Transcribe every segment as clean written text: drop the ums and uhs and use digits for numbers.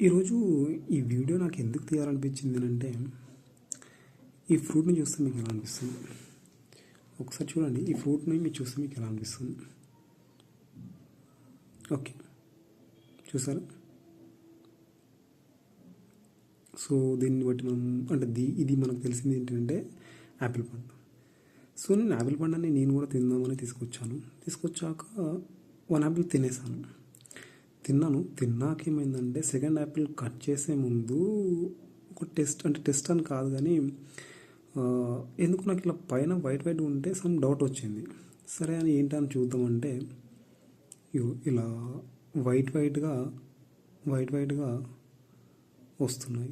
ఈరోజు ఈ వీడియో నాకు ఎందుకు తీయాలనిపించింది అంటే, ఈ ఫ్రూట్ని చూస్తే మీకు ఎలా అనిపిస్తుంది? ఒకసారి చూడండి, ఈ ఫ్రూట్ని మీరు చూస్తే మీకు ఎలా అనిపిస్తుంది? ఓకే, చూసారా? సో దీన్ని బట్టి మనం అంటే ఇది మనకు తెలిసింది ఏంటంటే యాపిల్ పండు. సో నేను యాపిల్ పండుని నేను కూడా తిందామని తీసుకొచ్చాక 1 యాపిల్ తిన్నాక ఏమైందంటే సెకండ్ యాపిల్ కట్ చేసే ముందు ఒక టెస్ట్ అని కాదు కానీ ఎందుకు నాకు ఇలా పైన వైట్ ఉంటే సమ్ డౌట్ వచ్చింది. సరే అని ఏంటని చూద్దామంటే ఇలా వైట్గా వస్తున్నాయి.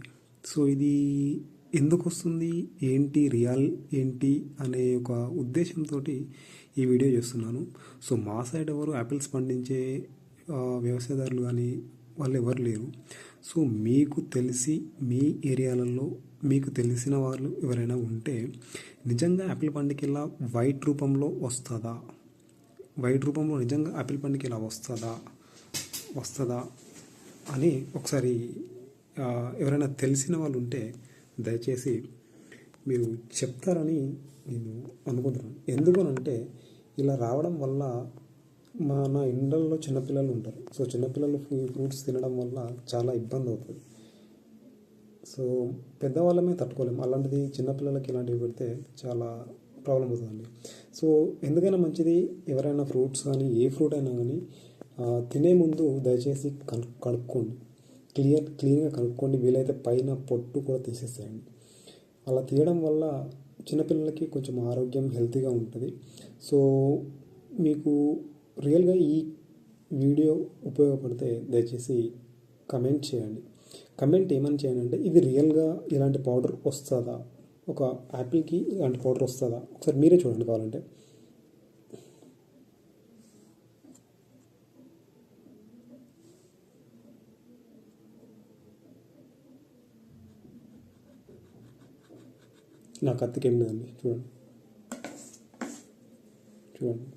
సో ఇది ఎందుకు వస్తుంది, రియల్ ఏంటి అనే ఒక ఉద్దేశంతో ఈ వీడియో చేస్తున్నాను. సో మా సైడ్ ఎవరు యాపిల్స్ పండించే వ్యవసాయదారులు కానీ వాళ్ళు ఎవరు లేరు. సో మీకు తెలిసి మీ ఏరియాలలో మీకు తెలిసిన వాళ్ళు ఎవరైనా ఉంటే నిజంగా యాపిల్ పండుకి ఇలా వైట్ రూపంలో నిజంగా యాపిల్ పండుకి ఇలా వస్తుందా అని ఒకసారి ఎవరైనా తెలిసిన వాళ్ళు ఉంటే దయచేసి మీరు చెప్తారని నేను అనుకుంటున్నాను. ఎందుకనంటే ఇలా రావడం వల్ల నా ఇండ్లలో చిన్నపిల్లలు ఉంటారు. సో చిన్నపిల్లలు ఫ్రూట్స్ తినడం వల్ల చాలా ఇబ్బంది అవుతుంది. సో పెద్దవాళ్ళమే తట్టుకోలేము, అలాంటిది చిన్నపిల్లలకి ఇలాంటివి పెడితే చాలా ప్రాబ్లం అవుతుందండి. సో ఎందుకైనా మంచిది, ఎవరైనా ఫ్రూట్స్ కానీ ఏ ఫ్రూట్ అయినా కానీ తినే ముందు దయచేసి కడుక్కోండి, క్లీన్గా కడుక్కోండి. వీలైతే పైన పొట్టు కూడా తీసేసేయండి. అలా తీయడం వల్ల చిన్నపిల్లలకి కొంచెం ఆరోగ్యం హెల్తీగా ఉంటుంది. సో మీకు రియల్గా ఈ వీడియో ఉపయోగపడితే దయచేసి కమెంట్ చేయండి. కమెంట్ ఏమని చేయండి అంటే, ఇది రియల్గా ఇలాంటి పౌడర్ వస్తుందా, ఒక యాపిల్కి ఇలాంటి పౌడర్ వస్తుందా ఒకసారి మీరే చూడండి కావాలంటే. నా కత్తికి ఏం లేదండి, చూడండి.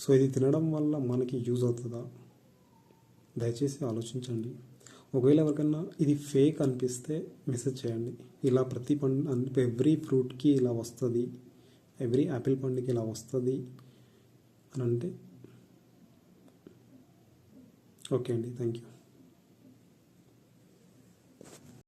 సో ఇది తినడం వల్ల మనకి యూజ్ అవుతుందా, దయచేసి ఆలోచించండి. ఒకవేళ ఎవరికన్నా ఇది ఫేక్ అనిపిస్తే మెసేజ్ చేయండి. ఇలా ప్రతి పండు ఎవ్రీ ఫ్రూట్కి ఇలా వస్తుంది, ఎవ్రీ యాపిల్ పండుకి ఇలా వస్తుంది అని అంటే ఓకే అండి, థ్యాంక్ యూ.